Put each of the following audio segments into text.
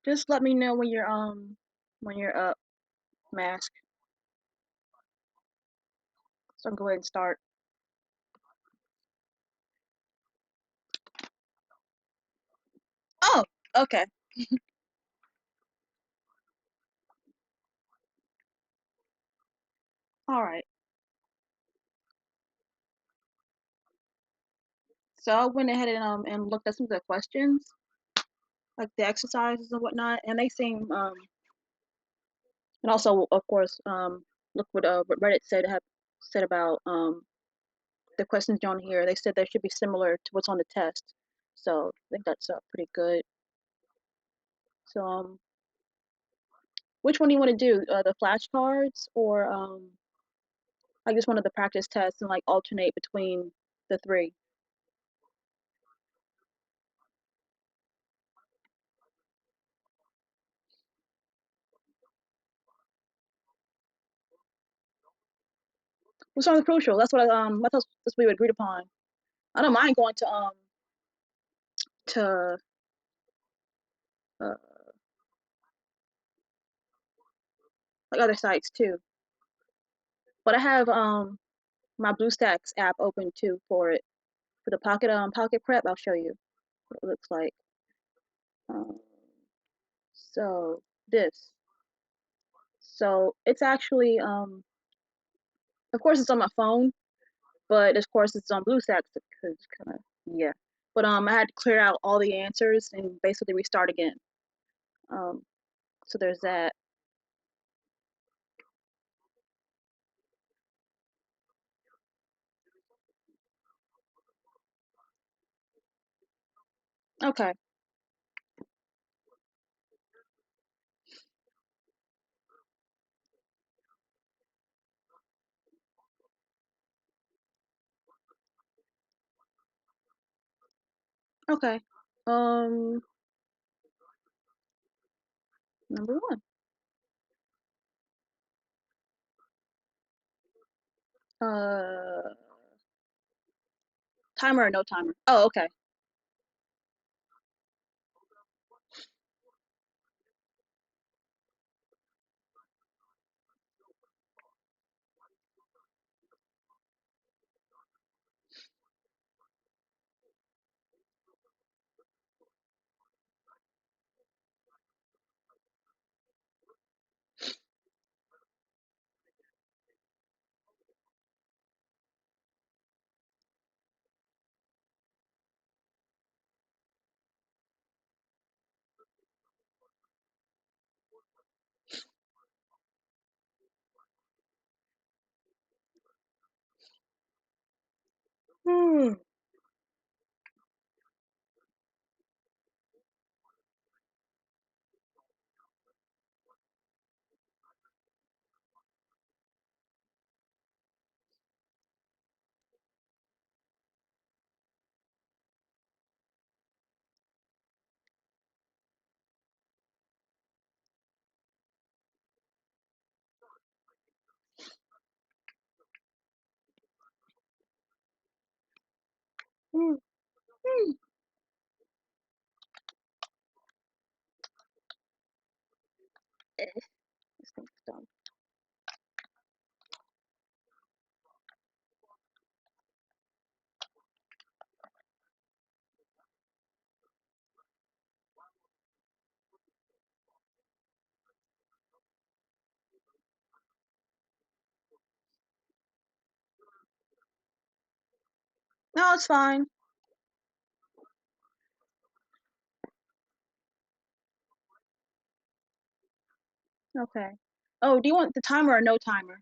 Just let me know when you're up, Mask. So I'll go ahead and start. Oh, okay. All right. So I went ahead and looked at some of the questions, like the exercises and whatnot, and they seem and also of course look what Reddit said about the questions on here. They said they should be similar to what's on the test. So I think that's pretty good. So which one do you want to do? The flashcards or like just one of the practice tests and like alternate between the three? Which one's crucial? That's what I thought that's what we agreed upon. I don't mind going to uh, like other sites too. But I have my BlueStacks app open too for it. For the pocket prep, I'll show you what it looks like. Um, so this. So it's actually of course it's on my phone, but of course it's on BlueStacks because kind of yeah. But I had to clear out all the answers and basically restart again. Um, so there's that. Okay. Okay. Um, number one. Uh, timer or no timer? Oh, okay. Hmm. Hmm. Hmm. Eh, this thing's done. No, it's fine. Okay. Oh, do you want the timer or no timer?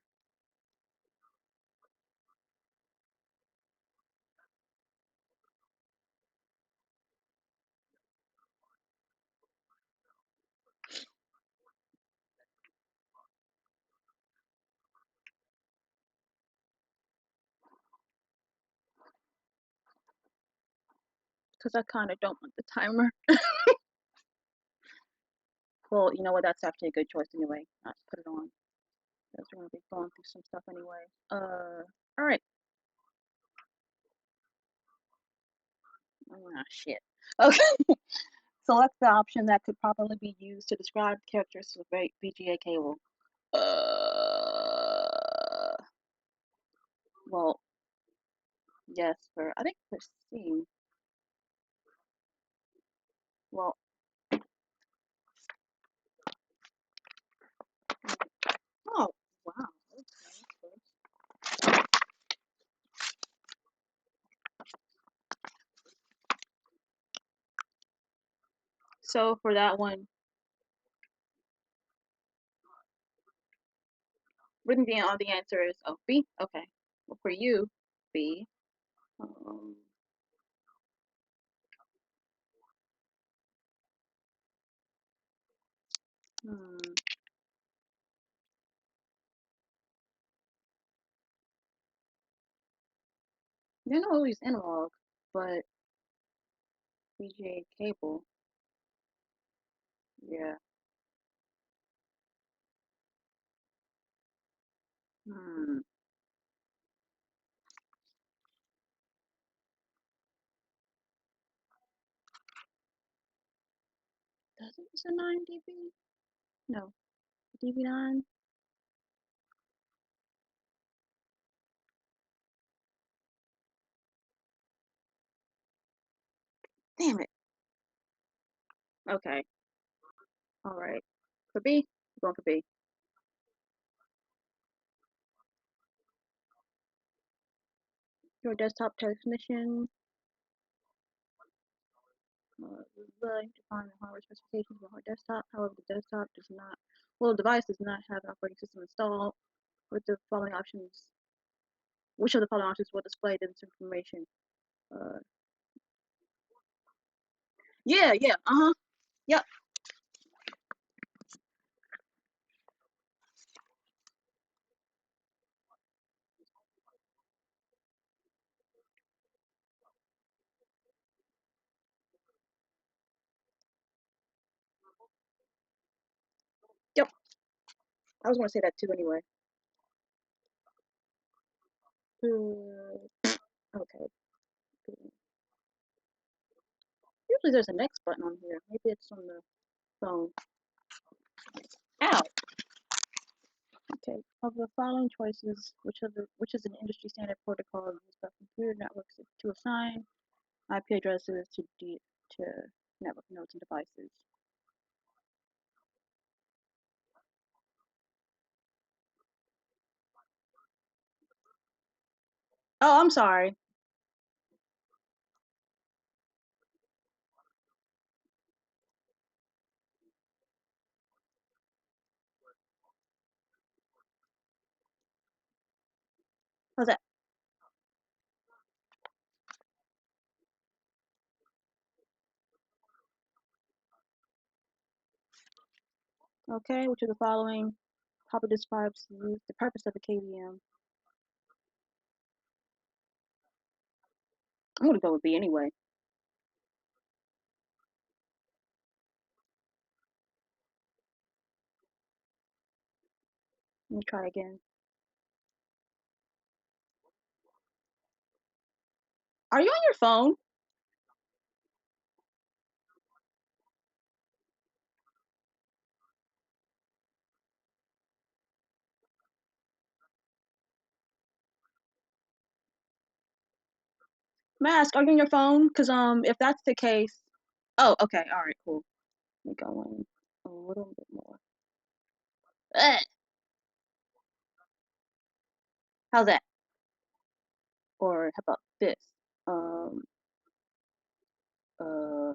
Because I kind of don't want the timer. Well, you know what? That's actually a good choice anyway. Not to put it on. because we're gonna be going through some stuff anyway. All right. Ah, shit. Okay. Select the option that could properly be used to describe the characteristics of a VGA cable. Well, yes, for I think for C. Well, oh wow. Okay. So for that one, written down, all the answer is oh B. Okay. Well, for you, B. Um, hmm. They're not always analog, but VGA cable. Yeah. Hmm. Does it use a 9 dB? No. DB9? Damn it. Okay. All right. For B, we're going for B. Your desktop technician define the hardware specifications of our desktop. However, the desktop does not, well, the device does not have an operating system installed. With the following options, which of the following options will display this information? Uh, yeah, yeah, yep, yep. I was going to say that too anyway. Okay. Usually there's a next button on here. Maybe it's on the phone. Ow. Okay. Of the following choices, which is an industry standard protocol used by computer networks to assign IP addresses to network nodes and devices? Oh, I'm sorry. How's that? Okay, which of the following probably describes the purpose of a KVM? I'm gonna go with B anyway. Let me try again. Are you on your phone? Mask, are you on your phone? Cause if that's the case, oh, okay, all right, cool. Let me go in a little bit more. Ugh. How's that? Or how about this? Um, uh,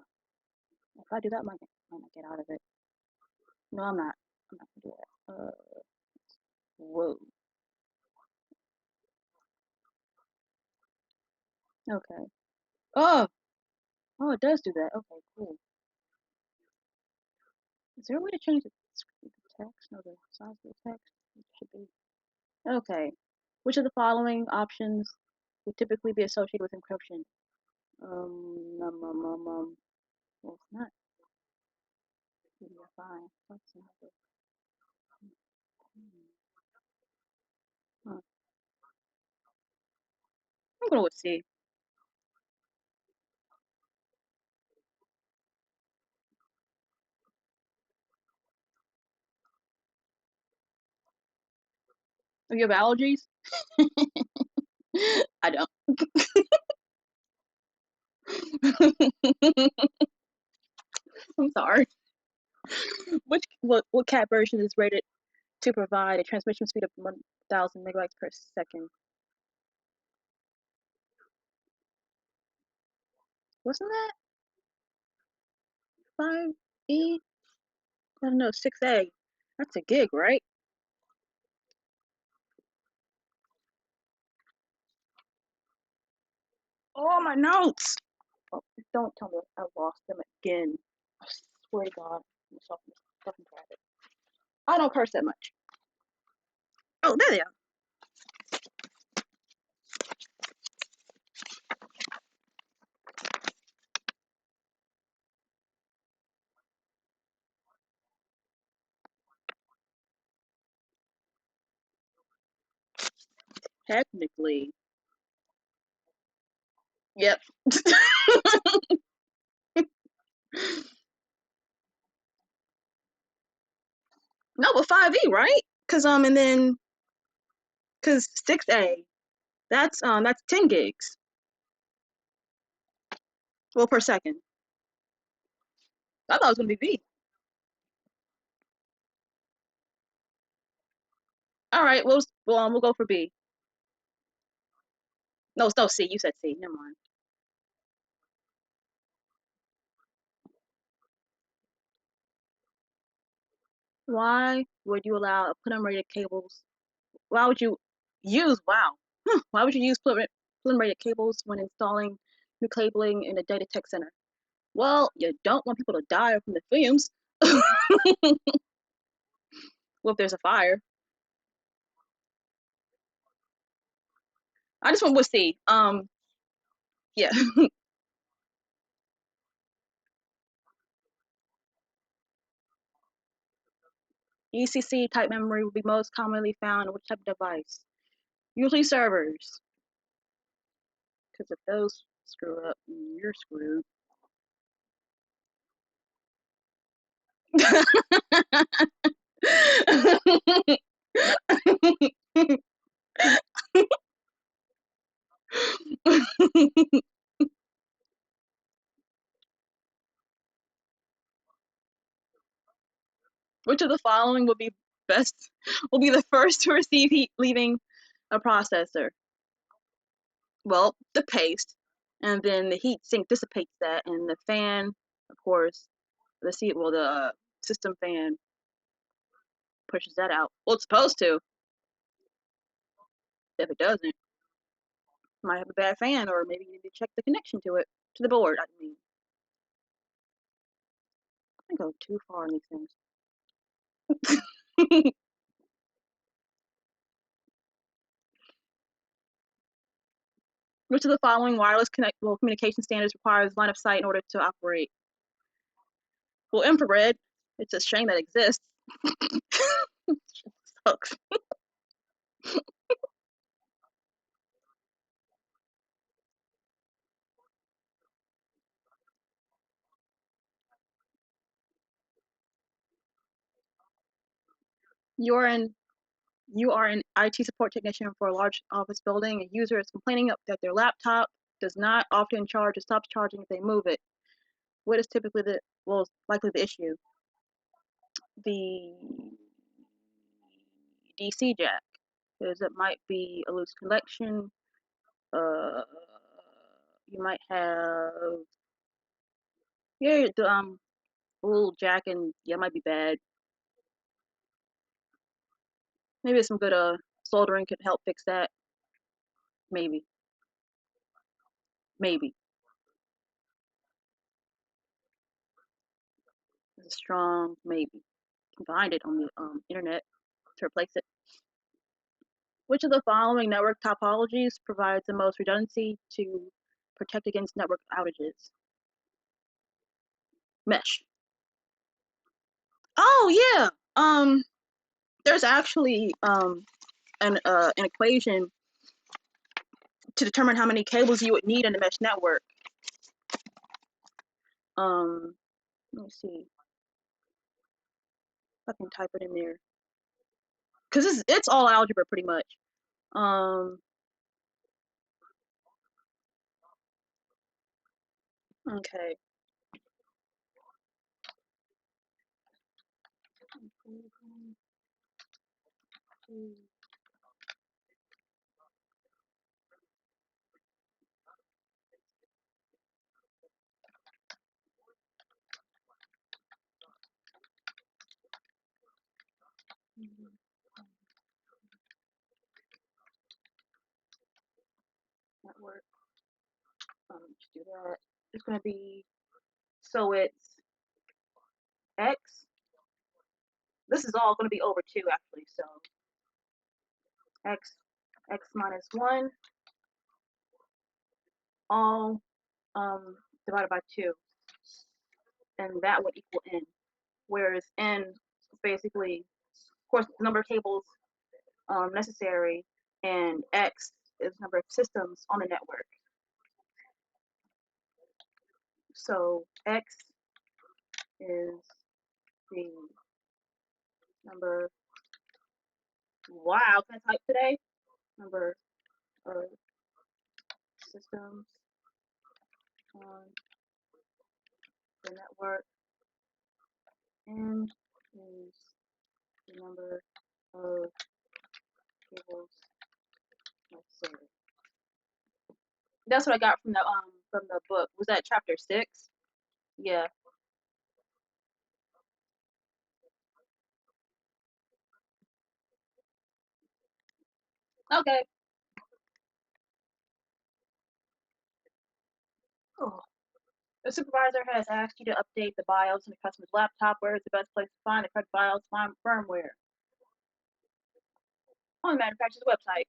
if I do that, I might not get out of it. No, I'm not. I'm not gonna do that. Whoa. Okay. Oh, oh, it does do that. Okay, cool. Is there a way to change the text? No, the size of the text. It should be. Okay. Which of the following options would typically be associated with encryption? Well, it's not PDF5. That's another. going with C. Do you have allergies? I don't. I'm sorry. What cat version is rated to provide a transmission speed of 1,000 megabytes per second? Wasn't that 5E? I don't know, 6A. That's a gig, right? Oh, my notes! Oh, don't tell me I lost them again. I swear to God, I'm fucking private. I don't curse that much. Oh, there they are. Technically. Yep. No, but 5E, right? And then, cause 6A, that's 10 gigs. Well, per second. I thought it was gonna be B. All right, we'll go for B. No, C. You said C. Never mind. Why would you allow polymer cables? Why would you use? Wow. Why would you use polymer cables when installing new cabling in a data tech center? Well, you don't want people to die from the fumes. Well, if there's a fire. I just went with C. Yeah. ECC type memory will be most commonly found in which type of device? Usually servers, because if those screw up, you're screwed. Which of the following will be the first to receive heat leaving a processor? Well, the paste, and then the heat sink dissipates that, and the fan, of course, the system fan pushes that out. Well, it's supposed to. If it doesn't, might have a bad fan, or maybe you need to check the connection to the board. I mean, I go too far in these things. Which of the following communication standards requires line of sight in order to operate? Well, infrared. It's a shame that exists. Sucks. You are an you are an IT support technician for a large office building. A user is complaining that their laptop does not often charge or stops charging if they move it. What is typically likely the issue? The DC jack, because it might be a loose connection. Uh, you might have the little jack, and yeah, it might be bad. Maybe some good soldering could help fix that. Maybe, maybe it's a strong maybe. You can find it on the internet to replace it. Which of the following network topologies provides the most redundancy to protect against network outages? Mesh. Oh yeah. There's actually an equation to determine how many cables you would need in the mesh network. Um, let me see if I can type it in there because it's all algebra pretty much. Um, okay. Network. Let's do that. It's gonna be so it's x. This is all gonna be over 2 actually. So x minus 1 all divided by 2, and that would equal n. Whereas n is basically, of course, the number of cables necessary, and x is the number of systems on the network. So x is the number. Wow, can I type today? Number of systems on the network, and is the number of cables necessary. That's what I got from the book. Was that chapter 6? Yeah. Okay. Oh. The supervisor has asked you to update the BIOS on the customer's laptop. Where is the best place to find the correct BIOS firmware? On the manufacturer's website.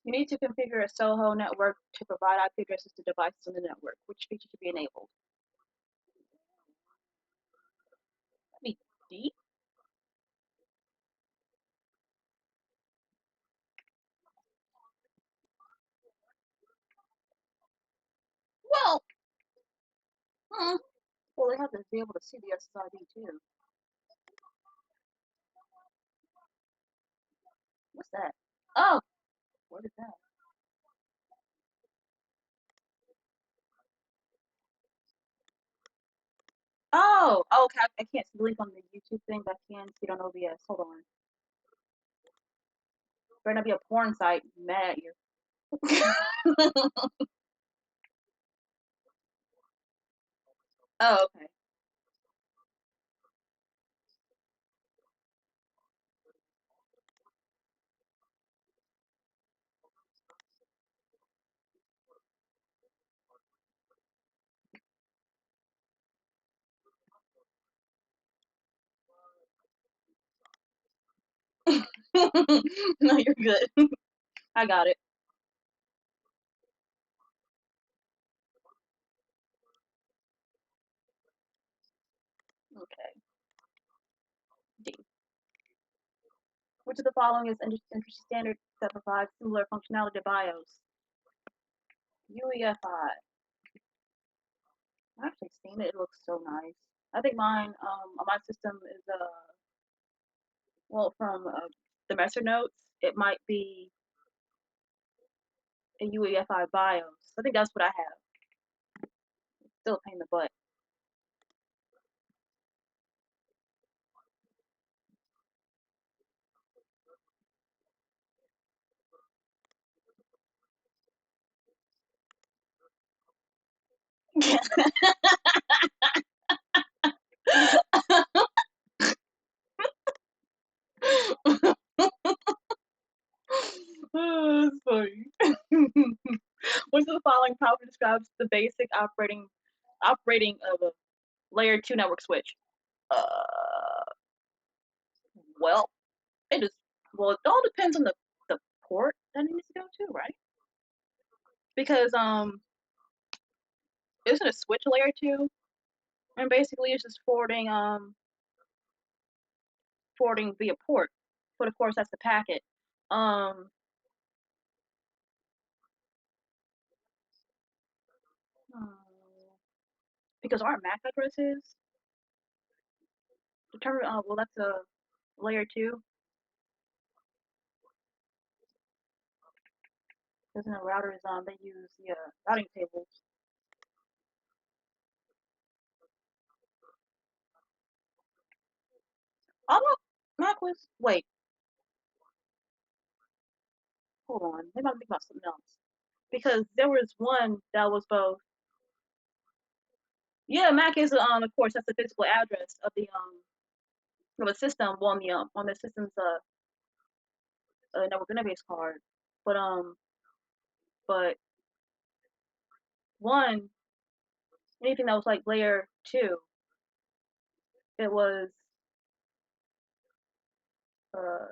You need to configure a SOHO network to provide IP addresses to devices on the network. Which feature should be enabled? That'd be deep. Well, well, they have to be able to see the SSID too. What's that? Oh, what is that? Oh, okay. I can't see the link on the YouTube thing, but I can see it on OBS. Hold on. Better not be a porn site. I'm mad at you. Oh, okay. No, you're good. I got it. Okay. D. Which of the following is industry standard that provides similar functionality to BIOS? UEFI. I've actually seen it. It looks so nice. I think mine on my system is well, from the Messer notes, it might be a UEFI BIOS. I think that's what I have. Still a pain in the butt. Oh, that's funny. Which of the following properly describes the basic operating of a layer 2 network switch? Uh, well, it is. Well, it all depends on the port that it needs to go to, right? Because isn't a switch layer too, and basically it's just forwarding via port. But of course that's the packet. Um, hmm, because our MAC addresses determine. Well, that's a layer two. Because in the routers, they use the routing tables. Although MAC was wait, hold on, maybe I'm thinking about something else. Because there was one that was both. Yeah, MAC is of course that's the physical address of a system on the system's network interface card. But but one anything that was like layer two, it was uh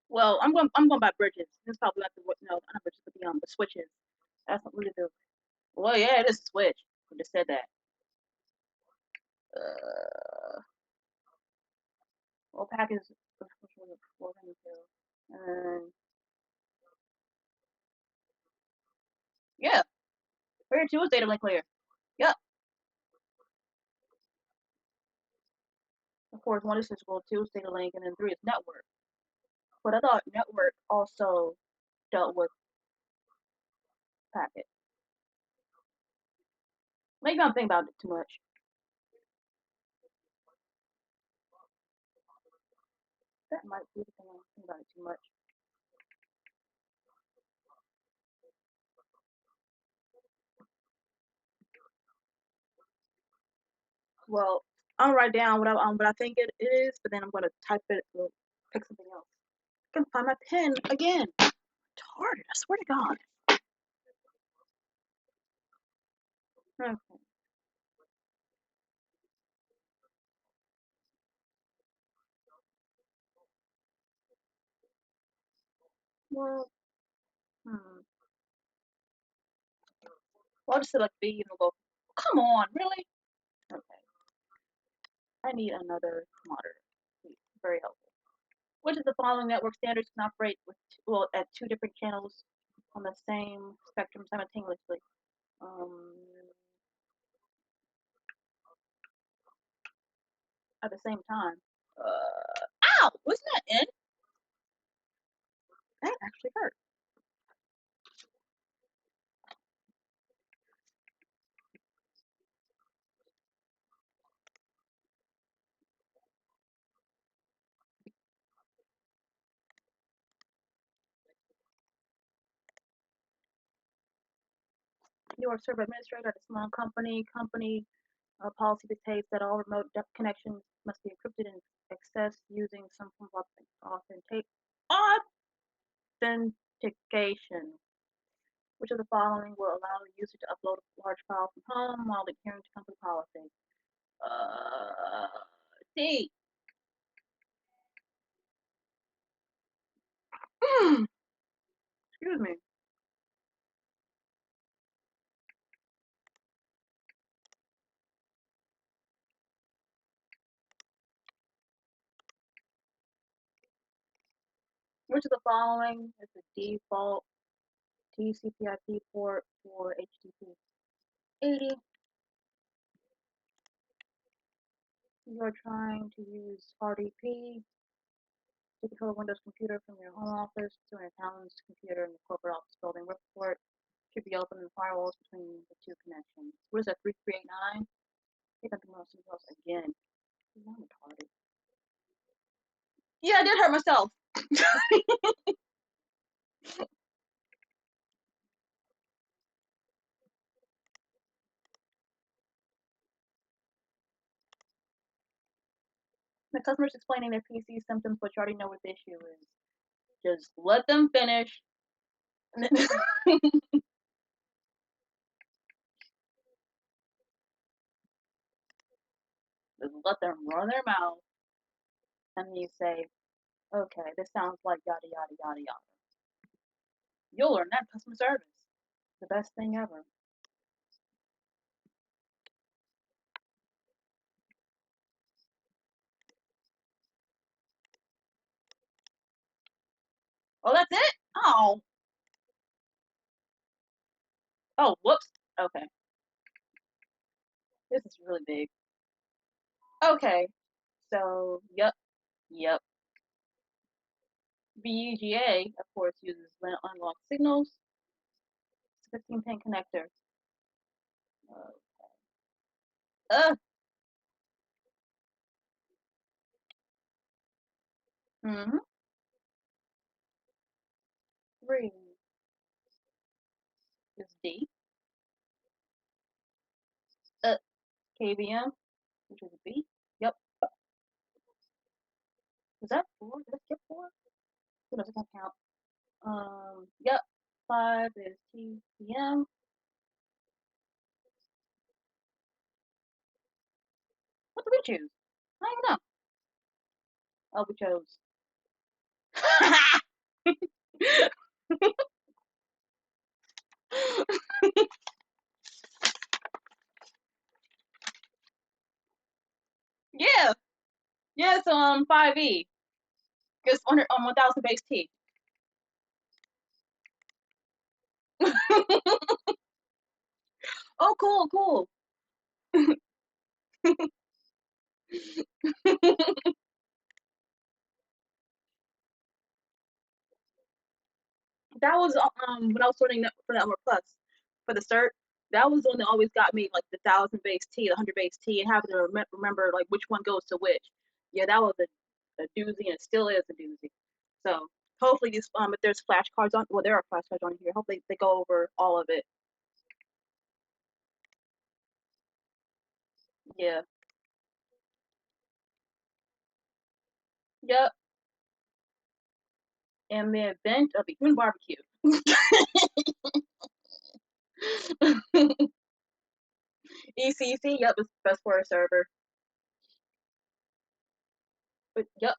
well I'm going by bridges. It's probably like the no not bridges but the switches. That's what we do. Well yeah it is a switch. I just said that. Uh well package which was it before and yeah, layer two is data link layer. Yep. Of course one is physical, two is data link, and then three is network. But I thought network also dealt with packet. Maybe I'm thinking about it too much. That might be the thing I'm thinking about it too much. Well, I'm gonna write down what I think it is, but then I'm gonna type it or pick something else. I can find my pen again. Retarded, I swear to God. Okay. Well, hmm. Well, I'll just select B and we'll go. Come on, really? Okay. I need another monitor. Please. Very helpful. Which of the following network standards can operate with well at two different channels on the same spectrum simultaneously? Um, at the same time. Ow! Wasn't that in? That actually hurt. You are server administrator at a small company. Company policy dictates that all remote connections must be encrypted and accessed using some form of authentication. Which of the following will allow the user to upload a large file from home while adhering to company policy? Uh, C. Excuse me. Which of the following is the default TCP/IP port for HTTP 80? You are trying to use RDP to control a Windows computer from your home office to an accountant's computer in the corporate office building. Report should be open in firewalls between the two connections. What is that, 3389? I think I'm doing something else again. I'm retarded. Yeah, I did hurt myself. The customer's explaining their PC symptoms, but you already know what the issue is. Just let them finish. Just let them run their mouth. And then you say, okay, this sounds like yada yada yada yada. You'll learn that customer service. The best thing ever. Oh, that's it? Oh. Oh, whoops. Okay. This is really big. Okay. So, yep, yep. BUGA, of course, uses LAN unlock signals. It's a 15-pin connector. Uh, mm-hmm. Three is D. Uh, KVM, which is B. Yep. Is that four? Did I skip four? Who knows? I can't count. Yep. Five is TCM. What did we choose? I don't even know. Oh, we chose. Yeah. Yeah, it's 5E. It's under 1000 base T. Oh, cool, cool. That was when I was sorting for the Network Plus for the cert. That was the one that always got me, like the 1000 base T, the 100 base T, and having to remember like which one goes to which. Yeah, that was a doozy, and it still is a doozy. So hopefully these if there's flashcards on, well, there are flashcards on here. Hopefully they go over all of it. Yeah. Yep. And the event of the human barbecue. ECC. Yep, it's best for a server. But yep,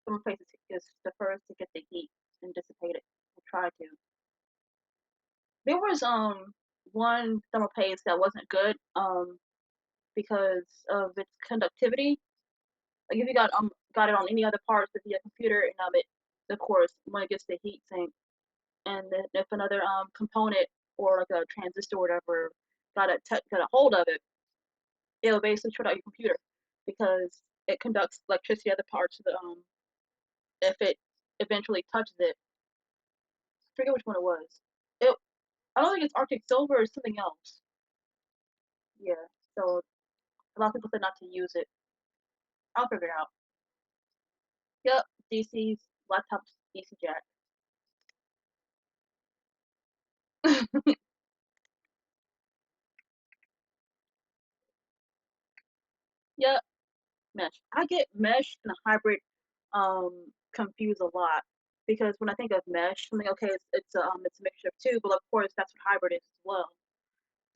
some places is the first to get the heat and dissipate it. We'll try to. There was one thermal paste that wasn't good because of its conductivity. Like if you got it on any other parts of the computer and it, of course, when it gets the heat sink, and then if another component or like a transistor or whatever got a hold of it, it'll basically shut out your computer because it conducts electricity other parts of the if it eventually touches it. I forget which one it was. It I don't think it's Arctic Silver or something else. Yeah. So a lot of people said not to use it. I'll figure it out. Yep. DC's laptop's DC jack. Yep. Mesh. I get mesh and hybrid confused a lot because when I think of mesh, I'm like, okay, it's a mixture of two, but of course that's what hybrid is as well.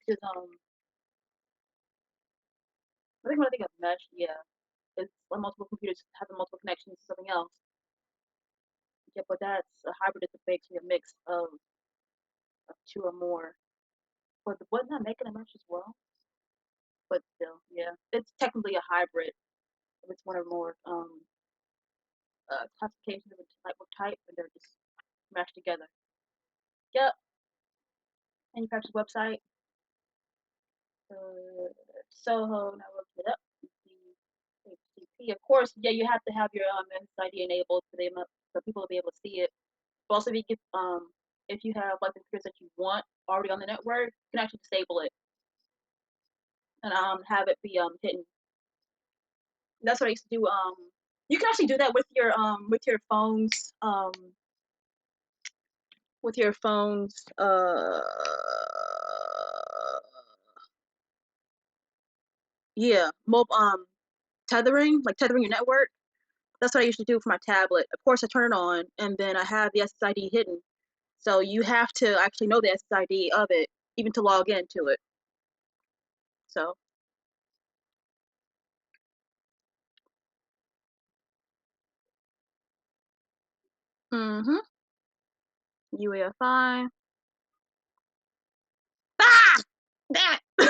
Because I think when I think of mesh, yeah, it's when multiple computers having multiple connections to something else. Yeah, but that's a hybrid is basically a mix of two or more. But wasn't that making a mesh as well? But still, yeah, it's technically a hybrid if it's one or more classifications of a type, and they're just mashed together. Yep, manufacturer's website. Soho, now look it up. HTTP. Of course, yeah, you have to have your SSID enabled for people to be able to see it. But also, if you have like the computers that you want already on the network, you can actually disable it and have it be hidden. That's what I used to do. You can actually do that with your phones with your phones yeah, mobile tethering your network. That's what I usually do for my tablet. Of course, I turn it on, and then I have the SSID hidden. So you have to actually know the SSID of it, even to log into it. So, mm-hmm. UEFI. Ah! Damn it!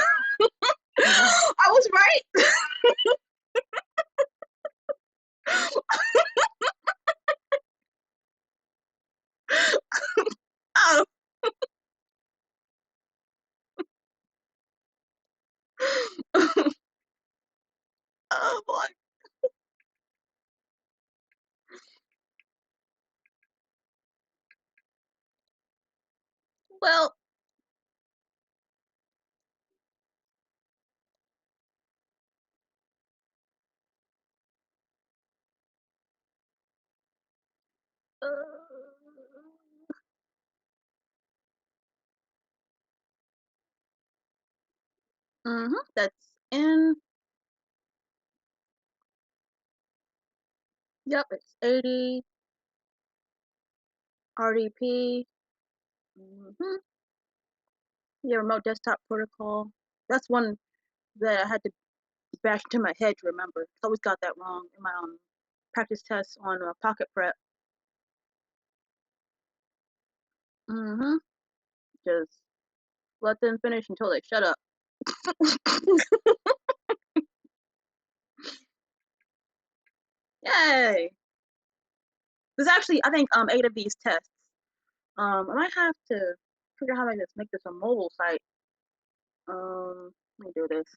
I was right. Well, uh, that's in. Yep, it's 80 RDP. Mm-hmm. Yeah, remote desktop protocol. That's one that I had to bash into my head to remember. I always got that wrong in my practice tests on Pocket Prep. Mm-hmm. Just let them finish until they shut up. Yay! There's actually, I think, 8 of these tests. I might have to figure out how to just make this a mobile site. Let me do this.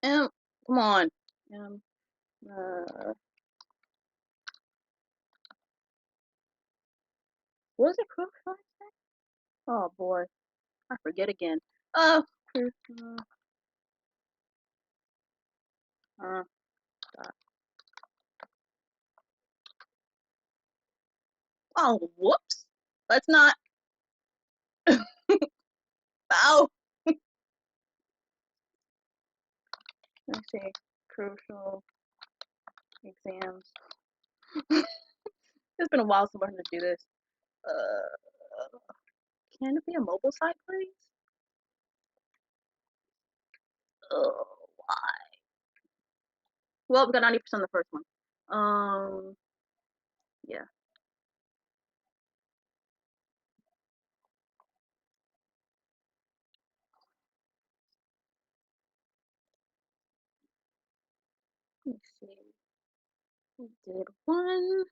Come on. Um, uh, what was it? Oh boy, I forget again. Oh, uh, oh, whoops. Let's not. Oh, let me see. Crucial exams. It's been a while since I learned to do this. Uh, can it be a mobile site, please? Oh, why? Well, we got 90% on the first one. Yeah. Let me see. We did one.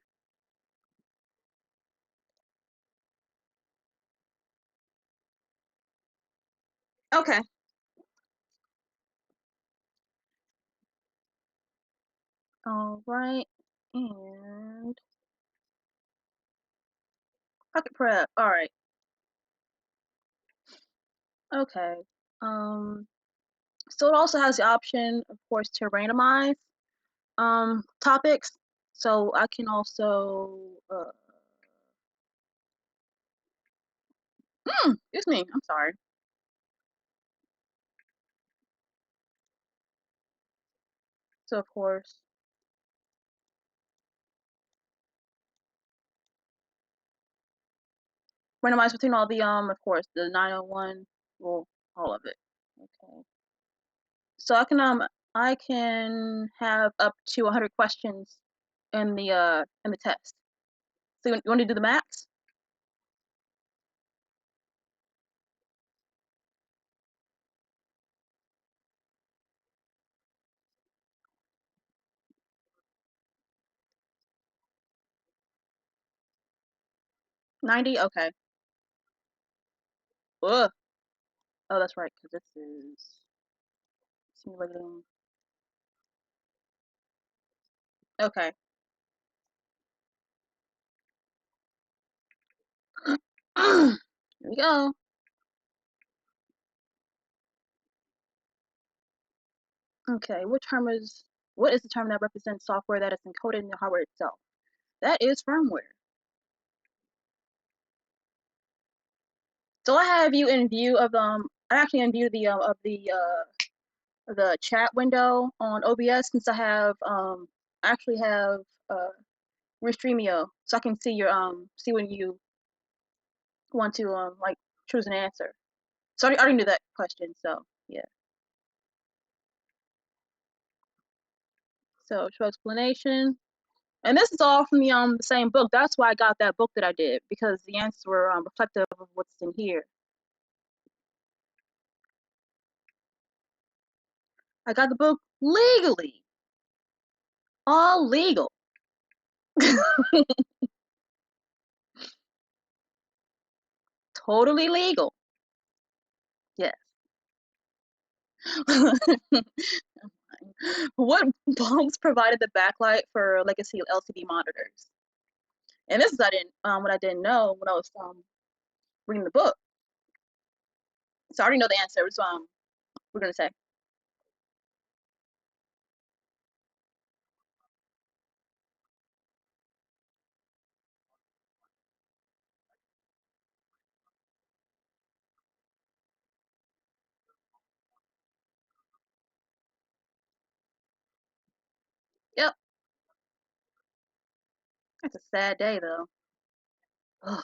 Okay. All right. And pocket prep. All right. Okay. Um. So it also has the option, of course, to randomize topics. So I can also excuse me. I'm sorry. So of course, randomize between all the of course, the 901, well, all of it. Okay. So I can have up to 100 questions in the test. So you want to do the max? 90? Okay. Ugh. Oh, that's right, because this is simulating. Okay. Here we go. Okay, what is the term that represents software that is encoded in the hardware itself? That is firmware. So I have you in view of I actually in view of the chat window on OBS since I actually have Restreamio, so I can see your see when you want to like choose an answer. So I already knew that question, so yeah. So show explanation. And this is all from the same book. That's why I got that book that I did, because the answers were reflective of what's in here. I got the book legally, all legal. Totally legal. Yes. What bulbs provided the backlight for legacy LCD monitors? And this is I didn't what I didn't know when I was reading the book. So I already know the answer. So we're gonna say. Yep. That's a sad day though. Ugh.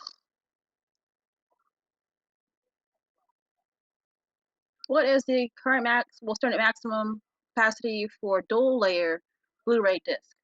What is the current standard maximum capacity for dual layer Blu-ray disc?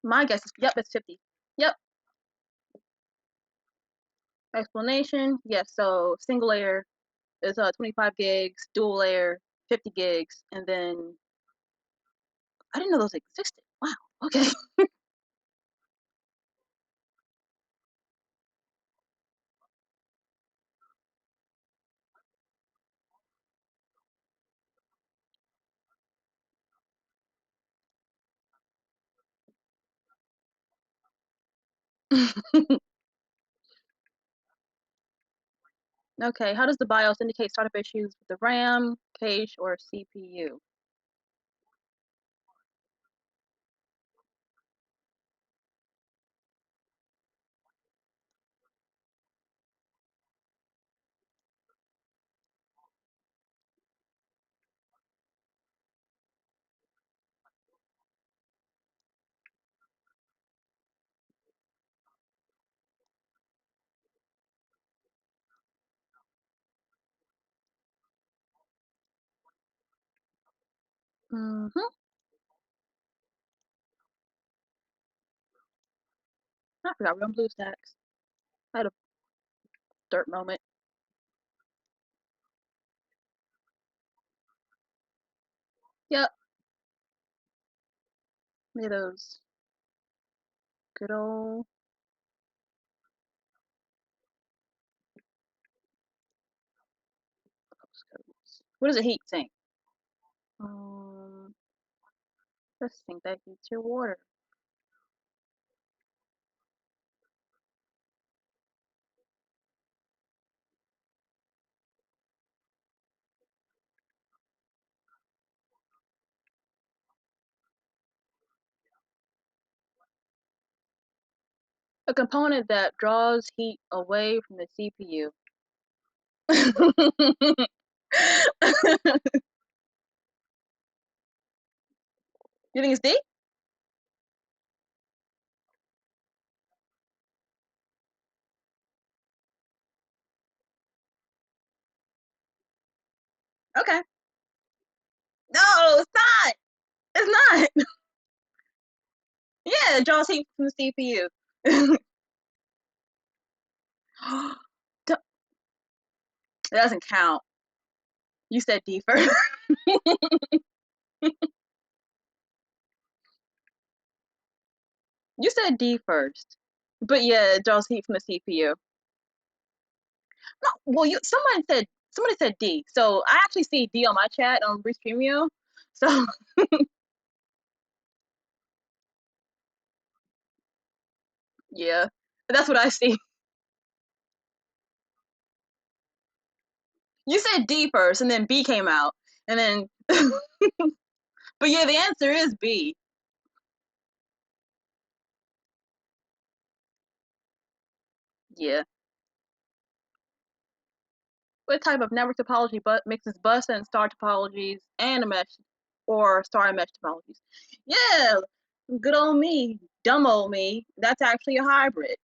My guess is yep, it's 50. Yep. Explanation. Yes. So single layer is 25 gigs, dual layer 50 gigs, and then I didn't know those existed. Wow. Okay. Okay. How does the BIOS indicate startup issues with the RAM, cache, or CPU? Mm-hmm. I forgot we're on BlueStacks. I had a dirt moment. Yep. Look at those good old postcodes. What is a heat sink? Um, let's think that heats your water. A component that draws heat away from the CPU. You think it's D? Okay. No, it's not. It's not. Yeah, it draws heat from the CPU. It doesn't count. You said D first. You said D first. But yeah, it draws heat from the CPU. No, well, somebody said D. So I actually see D on my chat on Restreamio. So yeah, that's what I see. You said D first, and then B came out, and then. But yeah, the answer is B. Yeah. What type of network topology mixes bus and star topologies and a mesh or star and mesh topologies? Yeah, good old me, dumb old me. That's actually a hybrid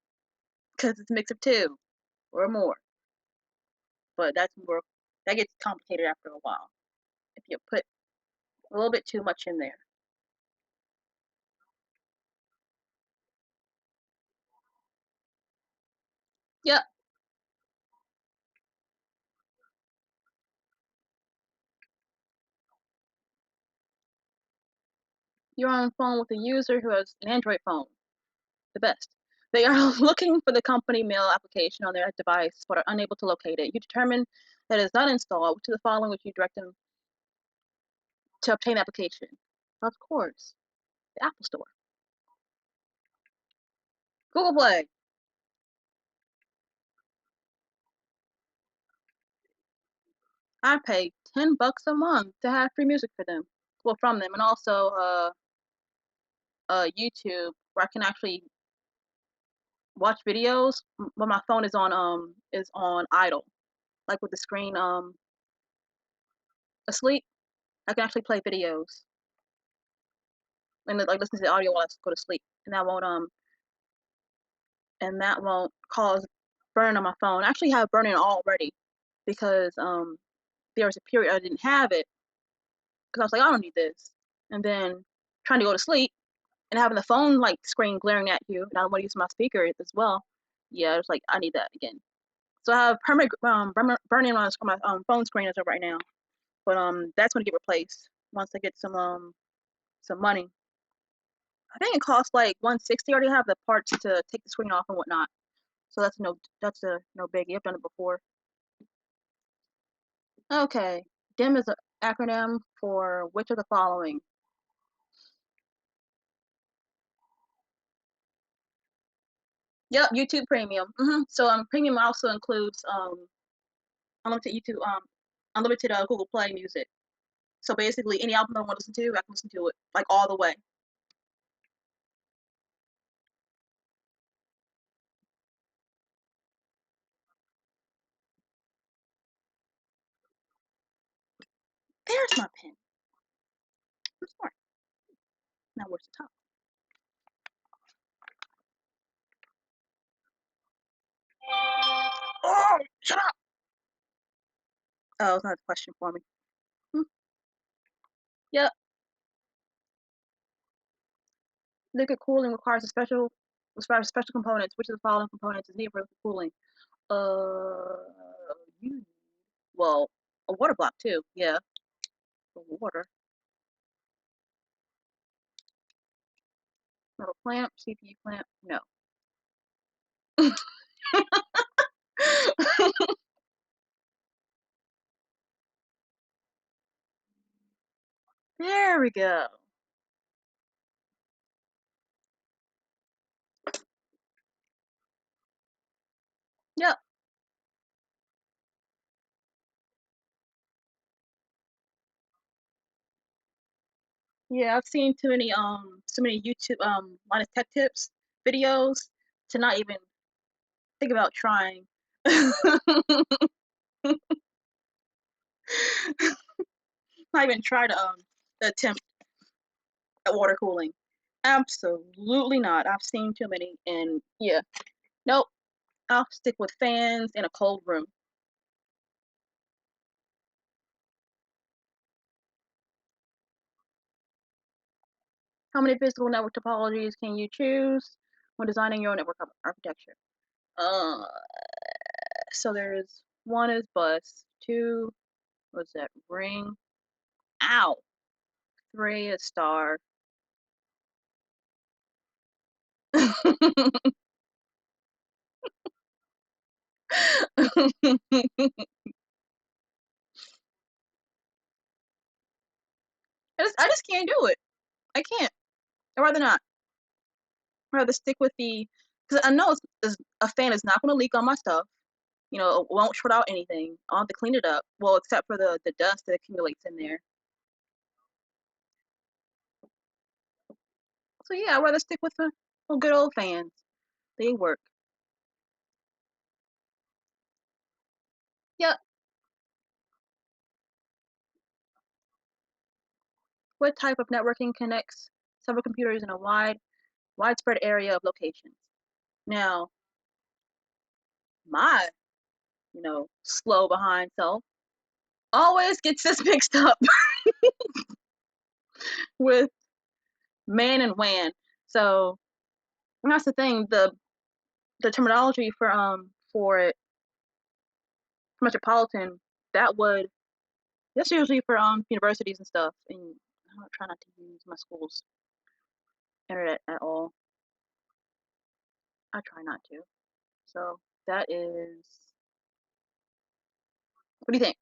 because it's a mix of two or more. But that gets complicated after a while if you put a little bit too much in there. Yep. You're on the phone with a user who has an Android phone. The best. They are looking for the company mail application on their device but are unable to locate it. You determine that it is not installed. To the following which you direct them to obtain the application. Of course, the Apple Store. Google Play. I pay $10 a month to have free music for them. Well, from them, and also YouTube, where I can actually watch videos when my phone is on idle, like with the screen asleep. I can actually play videos and like listen to the audio while I go to sleep, and that won't cause burn on my phone. I actually have burning already because there was a period I didn't have it because I was like, I don't need this, and then trying to go to sleep and having the phone like screen glaring at you, and I don't want to use my speaker as well. Yeah, it's like I need that again. So I have permanent burning on my phone screen as of right now, but that's gonna get replaced once I get some money. I think it costs like 160. I already have the parts to take the screen off and whatnot. So that's a no biggie. I've done it before. Okay, DIM is an acronym for which of the following? Yep, YouTube Premium. So Premium also includes unlimited YouTube unlimited Google Play music. So basically, any album I want to listen to, I can listen to it like all the way. There's my pen. I'm smart. Now where's the top? Oh, shut up! Oh, it's not a question for me. Hmm. Yep. Liquid cooling requires special components. Which of the following components is needed for liquid cooling? You well, a water block too. Yeah, water. Metal clamp, CPU clamp. No. There we go. Yep. Yeah, I've seen too many YouTube minus tech tips videos to not even think about trying. Not even try to attempt at water cooling. Absolutely not. I've seen too many, and yeah, nope. I'll stick with fans in a cold room. How many physical network topologies can you choose when designing your network architecture? Uh, so there's one is bus, two, what's that, ring? Ow. Three is star. I just can't do it. I can't. I'd rather not. I'd rather stick with because I know a fan is not going to leak on my stuff. You know, it won't short out anything. I'll have to clean it up. Well, except for the dust that accumulates in there. So yeah, I'd rather stick with the good old fans. They work. Yep. What type of networking connects several computers in a widespread area of locations? Now, my, slow behind self always gets this mixed up with man and WAN. So that's the thing. The terminology for it, metropolitan, that would that's usually for universities and stuff. And I try not to use my school's internet at all. I try not to. So that is. What do you think?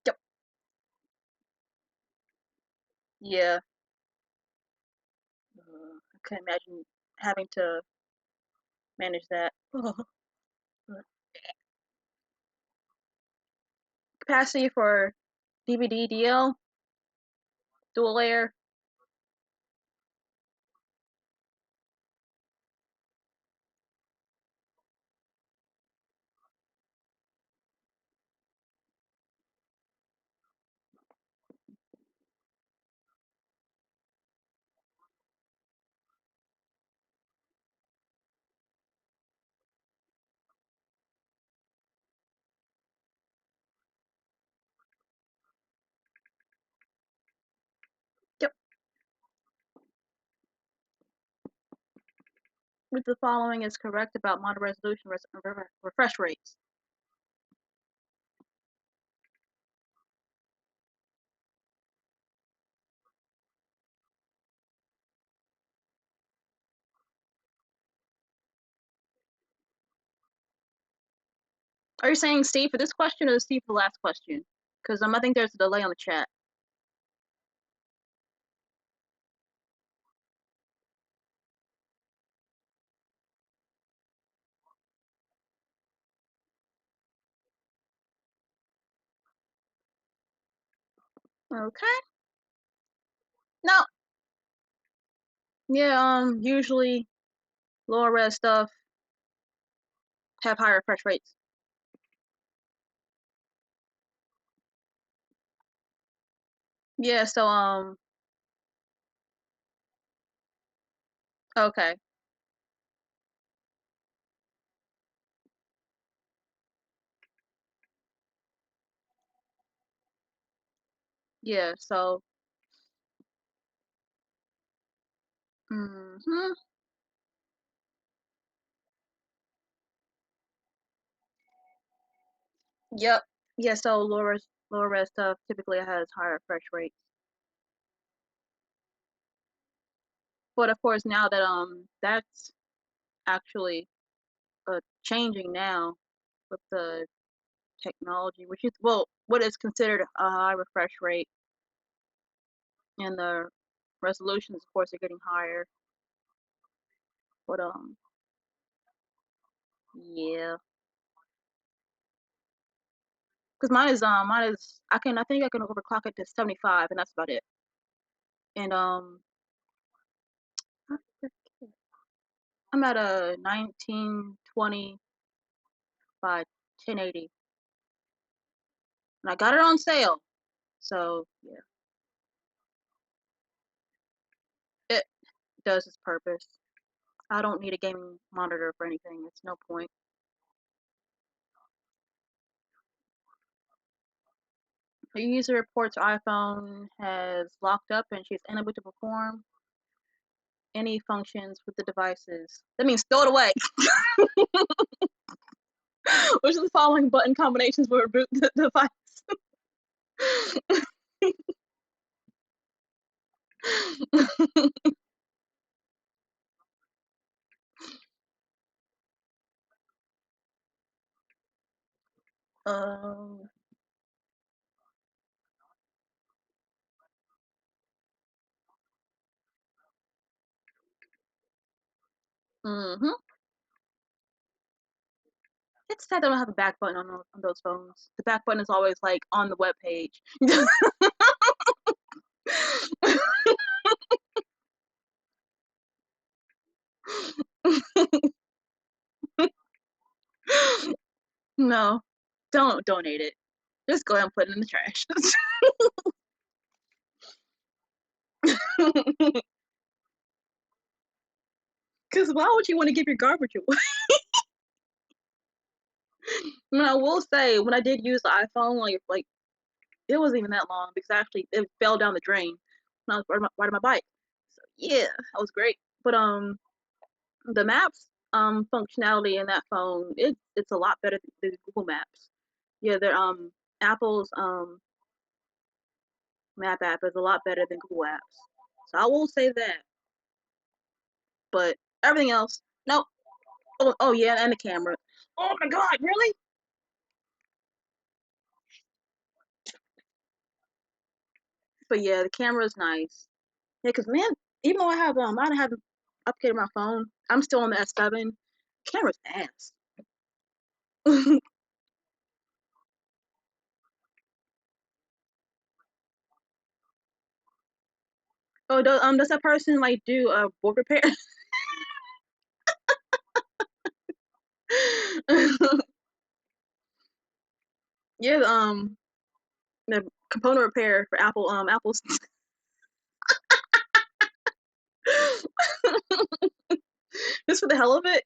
Yep. Yeah. I can't imagine having to manage that. Capacity for DVD DL dual layer. Yep. With the following is correct about monitor resolution refresh rates. Are you saying Steve for this question or Steve for the last question? Because I think there's a delay on the chat. Okay. No. Yeah. Usually lower res stuff have higher refresh rates. Yeah. So Okay. Yeah. So. Hmm. Yep. Yeah. So lower res stuff typically has higher refresh rates. But of course, now that that's actually changing now with the technology, which is well, what is considered a high refresh rate, and the resolutions, of course, are getting higher. But yeah, because mine is I think I can overclock it to 75, and that's about it. And I'm at a 1920 by 1080, and I got it on sale. So yeah, it does its purpose. I don't need a gaming monitor for anything. It's no point. The user reports her iPhone has locked up and she's unable to perform any functions with the devices. That means throw it away. Which of the following button combinations will reboot the device? um, hmm It's sad they don't have a back button on those phones. The back button is always like on the web page. No, don't donate it. Just go ahead and put it in the trash. Because why would you want to give your garbage away? I mean, I will say when I did use the iPhone, like it wasn't even that long because actually it fell down the drain when I was riding my bike. So yeah, that was great. But the maps functionality in that phone, it's a lot better than Google Maps. Yeah, they're Apple's map app is a lot better than Google Apps. So I will say that. But everything else, nope. Oh yeah, and the camera. Oh my god, really? But yeah, the camera is nice. Yeah, cause man, even though I haven't upgraded my phone, I'm still on the S7. Camera's ass. Oh, does that person like do board repair? Yeah, the component repair for Apple's just for the hell of it,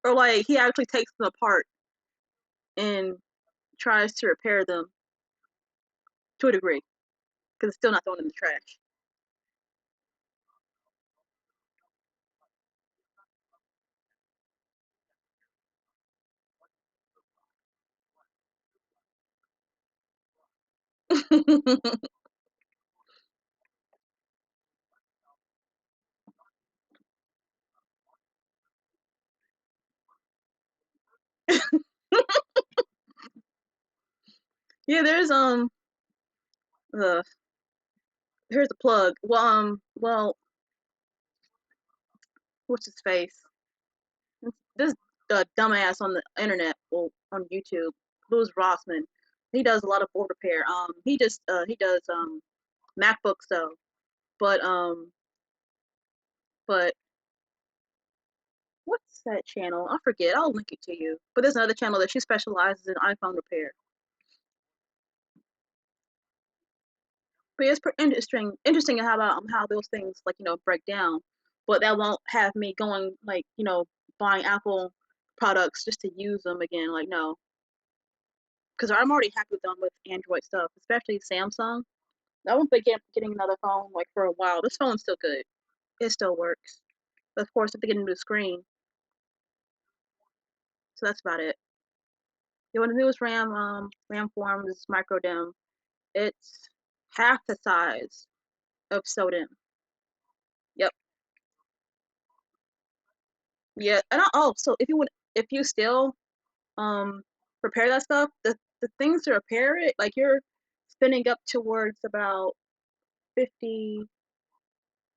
or like he actually takes them apart and tries to repair them to a degree because it's still not thrown in the trash. Yeah, there's uh here's a plug. Well, what's his face? This dumbass on the internet, well, on YouTube, Louis Rossman. He does a lot of board repair. He does MacBooks though, but but what's that channel? I forget. I'll link it to you. But there's another channel that she specializes in iPhone repair. But it's interesting how about how those things like break down. But that won't have me going like buying Apple products just to use them again. Like no, because I'm already happy with them with Android stuff, especially Samsung. I won't be getting another phone like for a while. This phone's still good. It still works. But of course, if they get a new screen, so that's about it. You want the newest RAM form is micro dim. It's half the size of SODIMM. Yep. Yeah. And so if you still um repair that stuff, the things to repair it, like you're spending up towards about 50,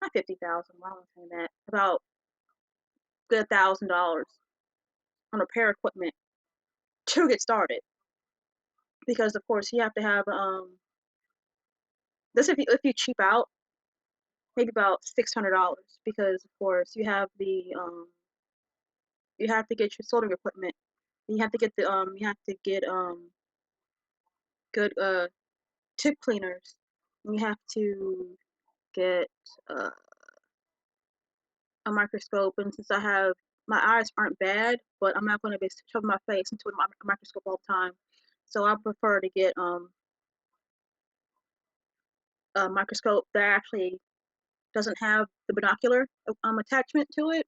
not 50,000. Why am I saying that? About good $1,000 on repair equipment to get started. Because of course you have to have this if you cheap out maybe about $600 because of course you have to get your soldering equipment. You have to get good tip cleaners. And you have to get uh, a microscope. And since my eyes aren't bad, but I'm not going to be shoving my face into a microscope all the time, so I prefer to get a microscope that actually doesn't have the binocular attachment to it.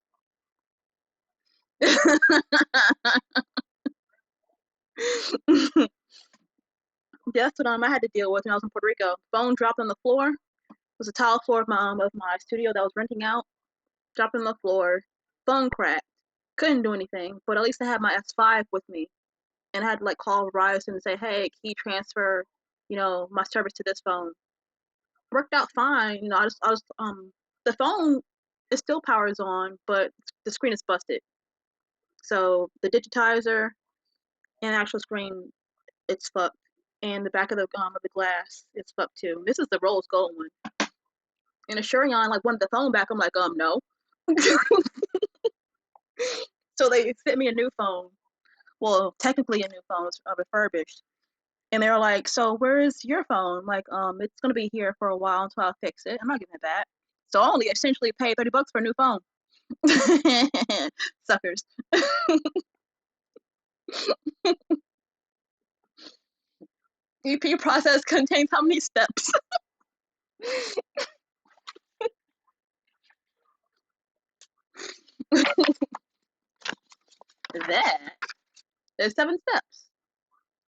That's what I had to deal with when I was in Puerto Rico. Phone dropped on the floor. It was a tile floor of my studio that I was renting out. Dropped on the floor. Phone cracked. Couldn't do anything, but at least I had my S5 with me, and I had to like call Verizon and say, "Hey, can you transfer, my service to this phone?" Worked out fine. I was the phone it still powers on, but the screen is busted. So the digitizer and the actual screen it's fucked. And the back of the glass it's fucked too. This is the rose gold one. And assuring on like wanted the phone back. I'm like, no. So they sent me a new phone. Well, technically a new phone, it's refurbished. And they're like, so where is your phone? Like, it's gonna be here for a while until I fix it. I'm not giving it back. So I only essentially paid $30 for a new phone. Suckers. EP process contains how many steps? That is 7 steps.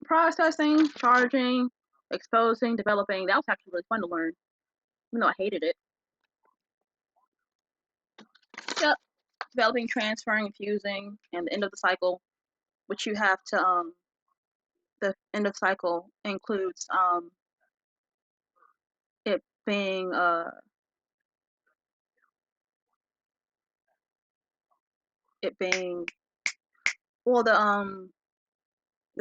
Processing, charging, exposing, developing. That was actually really fun to learn, even though I hated it. Yep. Developing, transferring, fusing, and the end of the cycle, which you have to the end of cycle includes it being it being well the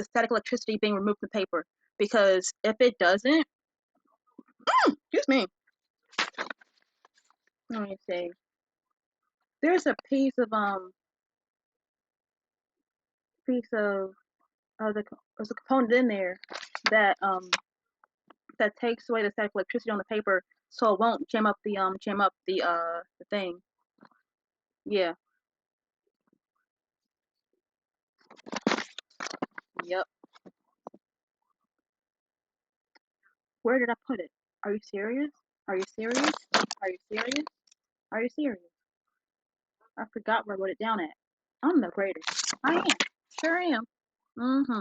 static electricity being removed from the paper, because if it doesn't, excuse me, let me see, there's a piece of there's a component in there that that takes away the static electricity on the paper, so it won't jam up the thing. Yeah. Yep. Where did I put it? Are you serious? Are you serious? Are you serious? Are you serious? I forgot where I wrote it down at. I'm the greatest. I am. Sure am. Mm-hmm.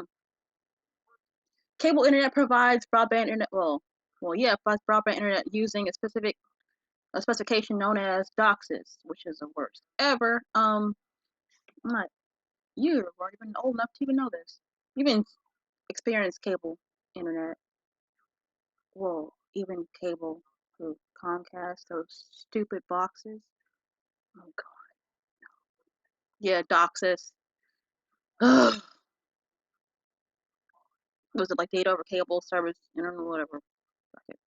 Cable internet provides broadband internet. Yeah, provides broadband internet using a specification known as DOCSIS, which is the worst ever. I'm not. You weren't even old enough to even know this. You even experienced cable internet. Well, even cable through Comcast, those stupid boxes. Oh god. Yeah, DOCSIS. Ugh. Was it like data over cable service internet whatever? Okay.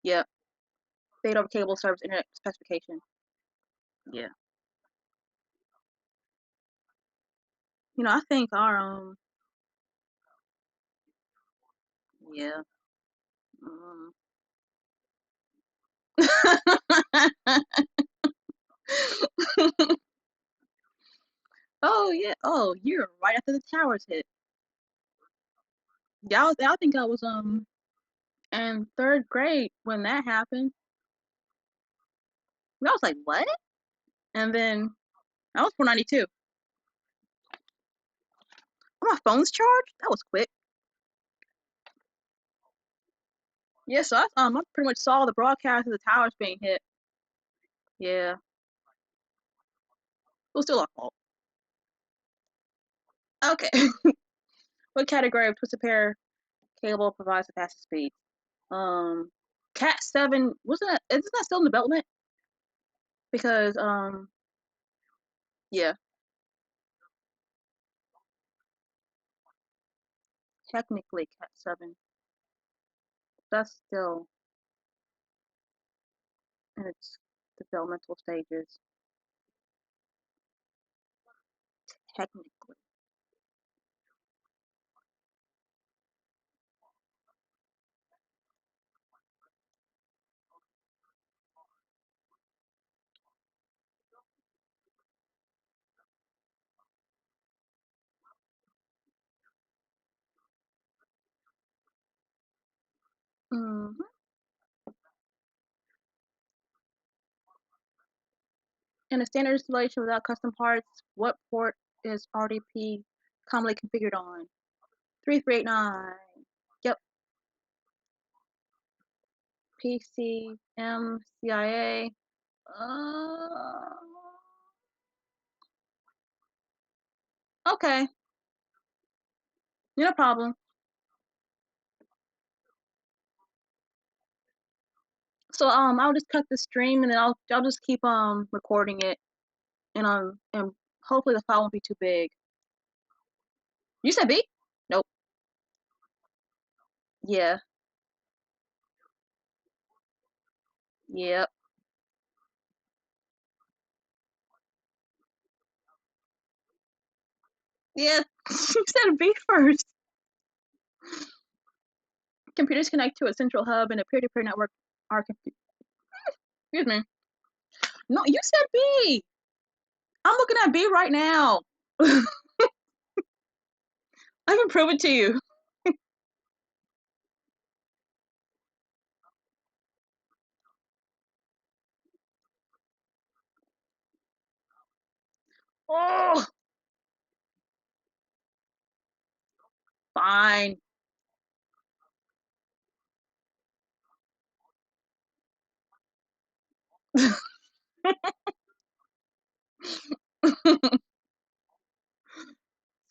Yeah, data over cable service internet specification. Yeah. I think our yeah. Mm. Oh yeah. Oh, you're right after the towers hit. Yeah, I think I was in 3rd grade when that happened. And I was like, what? And then I was 492. Oh, my phone's charged. That was quick. Yeah, so I pretty much saw the broadcast of the towers being hit. Yeah, it was still our fault. Okay. What category of twisted pair cable provides the fastest speed? Um, Cat 7 wasn't that? Isn't that still in development? Because yeah, technically Cat 7, that's still in its developmental stages. Technically. hmm In a standard installation without custom parts, what port is RDP commonly configured on? 3389. Yep. PCM CIA. Uh, okay, no problem. So I'll just cut the stream and then I'll just keep recording it, and hopefully the file won't be too big. You said B? Nope. Yeah. Yep. Yeah. You said B first. Computers connect to a central hub and a peer-to-peer network are excuse me. No, you said B. I'm looking at B right now. I can prove it to you. Oh, fine.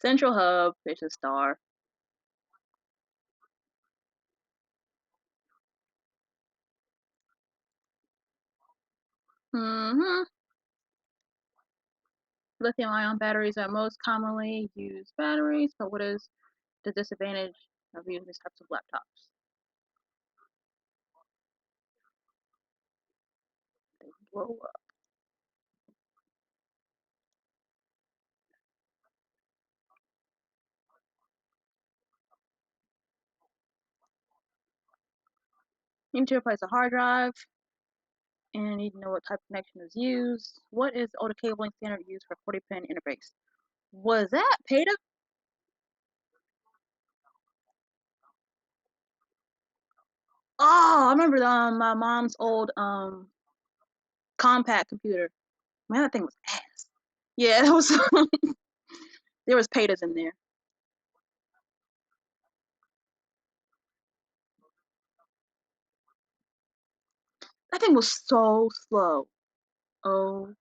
Central Hub, it's a star. Hmm. Lithium ion batteries are most commonly used batteries, but what is the disadvantage of using these types of laptops? They blow up. You need to replace a hard drive, and you need to know what type of connection is used. What is the older cabling standard used for 40-pin interface? Was that PATA? Oh, I remember my mom's old compact computer. Man, that thing was ass. Yeah, that was there was PATAs in there. That thing was so slow. OMG.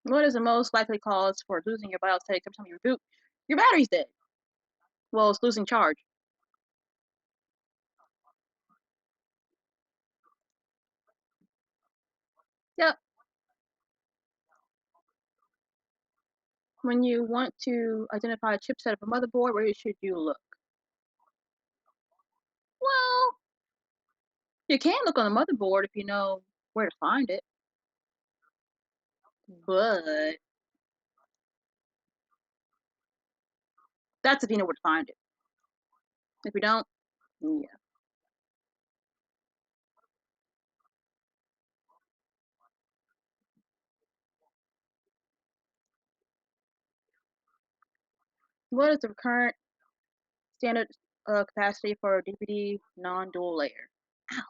What is the most likely cause for losing your BIOS settings every time you reboot? Your battery's dead. Well, it's losing charge. Yep. When you want to identify a chipset of a motherboard, where should you look? Well, you can look on the motherboard if you know where to find it, but that's if you know where to find it. If you don't, yeah. What is the current standard capacity for a DVD non-dual layer? Ow.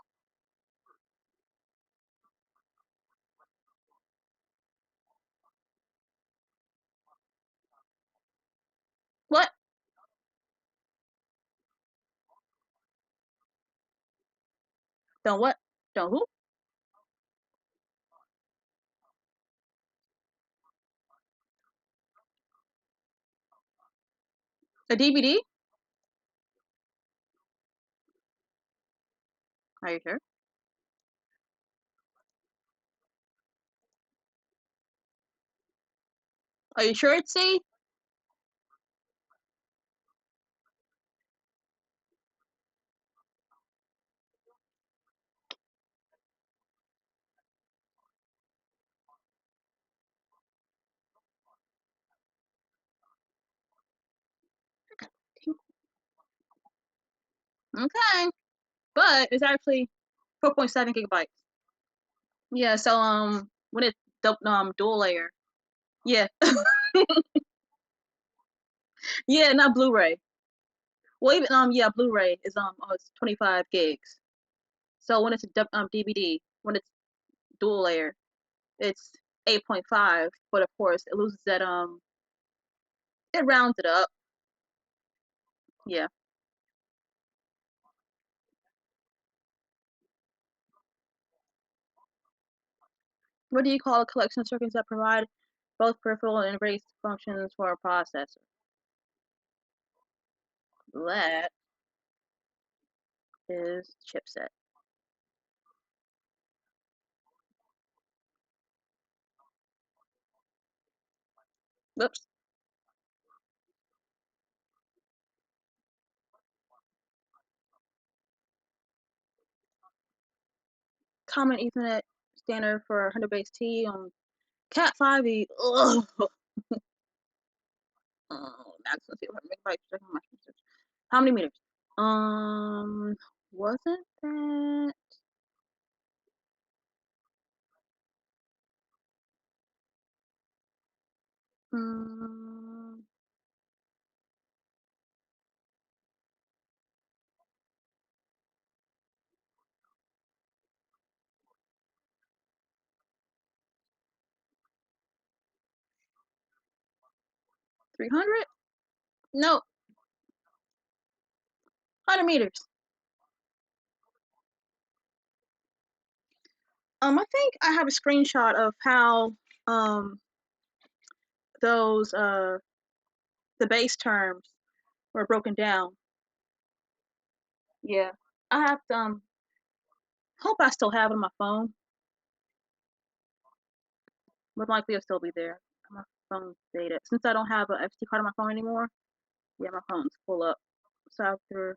What? Don't what? Don't who? A DVD? Are you sure? Are you sure it's C? Okay, but it's actually 4.7 gigabytes. Yeah, so when it's dual layer, yeah, yeah, not Blu-ray. Well, even yeah, Blu-ray is oh, it's 25 gigs. So when it's a DVD, when it's dual layer, it's 8.5. But of course, it loses that it rounds it up. Yeah. What do you call a collection of circuits that provide both peripheral and interface functions for a processor? That is chipset. Whoops. Common Ethernet standard for 100 base T on Cat 5e. Ugh. Oh, maximum 200 megabytes per second. How many meters? Um, wasn't that? Um, 300? No, 100 meters. I think I have a screenshot of how um those the base terms were broken down. Yeah, I have to hope I still have it on my phone. Most likely it'll still be there. My phone's dated. Since I don't have an SD card on my phone anymore, yeah, my phone's full up. So I have to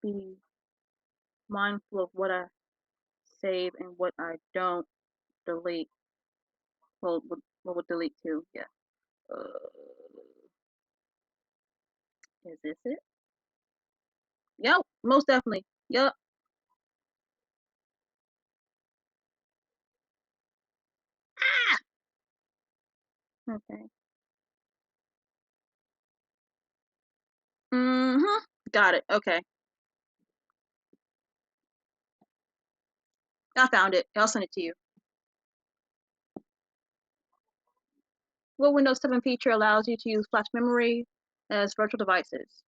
be mindful of what I save and what I don't delete. Well, what would delete too? Yeah. Uh, is this it? Yep, most definitely. Yep. Ah! Okay. Mm-hmm. Got it. Okay. I found it. I'll send it to you. What Windows 7 feature allows you to use flash memory as virtual devices?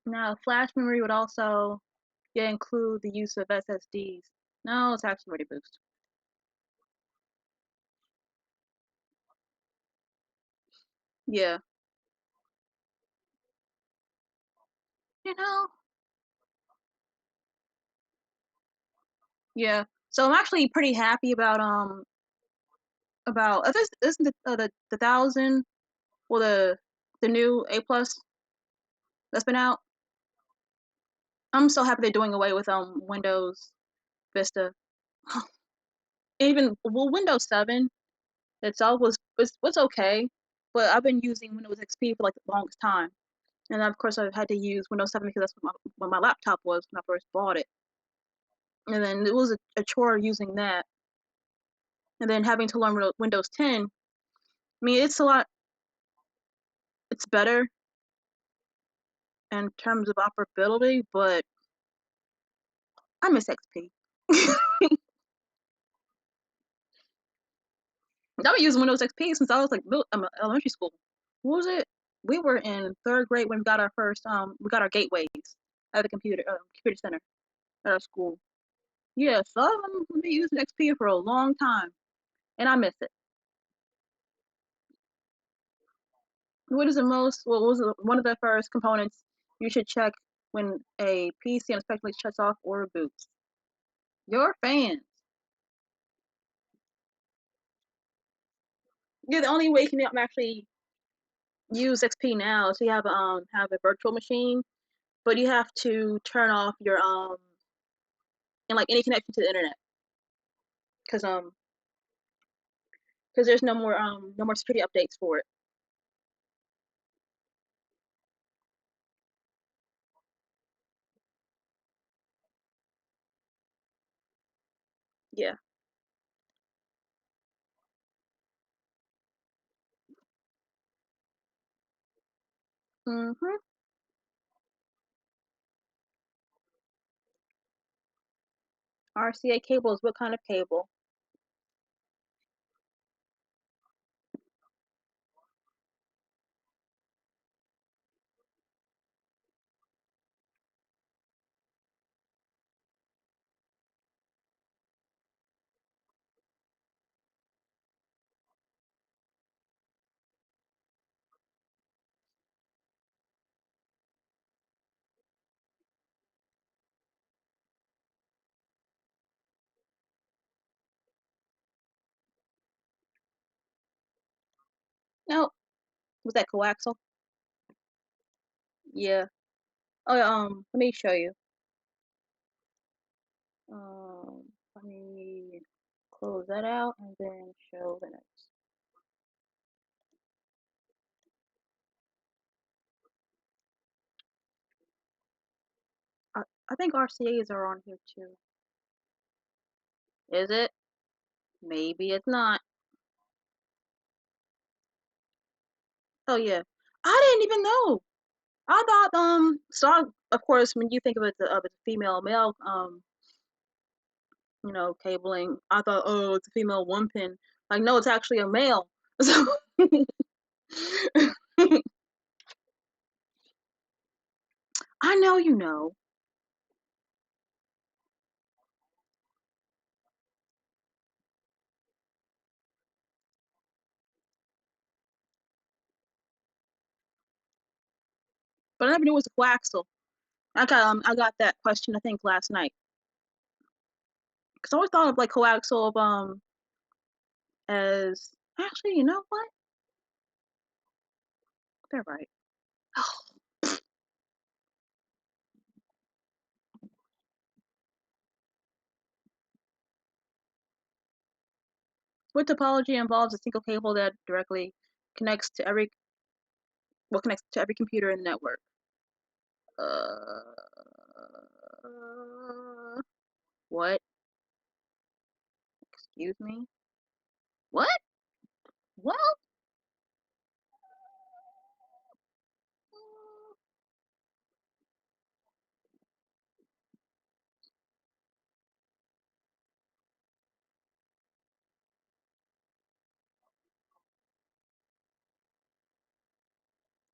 Now, flash memory would also include the use of SSDs. No, it's actually already boost. Yeah. You know, yeah. So I'm actually pretty happy about this isn't the thousand well the new A plus that's been out. I'm so happy they're doing away with Windows Vista. Even well Windows 7 itself was okay, but I've been using Windows XP for like the longest time. And of course I've had to use Windows 7 because that's what my laptop was when I first bought it. And then it was a chore using that. And then having to learn Windows 10. I mean, it's better in terms of operability, but I miss XP. I've been using Windows XP since I was like elementary school. What was it? We were in third grade when we got our first we got our gateways at the computer center at our school. Yeah, so I've been using XP for a long time, and I miss it. What is the most? What was one of the first components you should check when a PC unexpectedly shuts off or reboots? Your fans. Yeah, the only way you can actually use XP now is to have a virtual machine, but you have to turn off your and like any connection to the internet because there's no more security updates for it. Yeah. Mhm. RCA cable is what kind of cable? No, was that coaxial? Yeah. Oh, let me show you. Let me close that out and then show the next. I think RCA's are on here too. Is it? Maybe it's not. Oh yeah. I didn't even know. I thought of course when you think of it of a female male cabling, I thought, oh, it's a female one pin. Like no, it's actually a male. So I know you know. But I never knew it was a coaxial. I got that question I think last night. Cause I always thought of like coaxial of as actually, you know what? They're right. What topology involves a single cable that directly connects to every connects to every computer in the network? Uh, what? Excuse me? What? Well,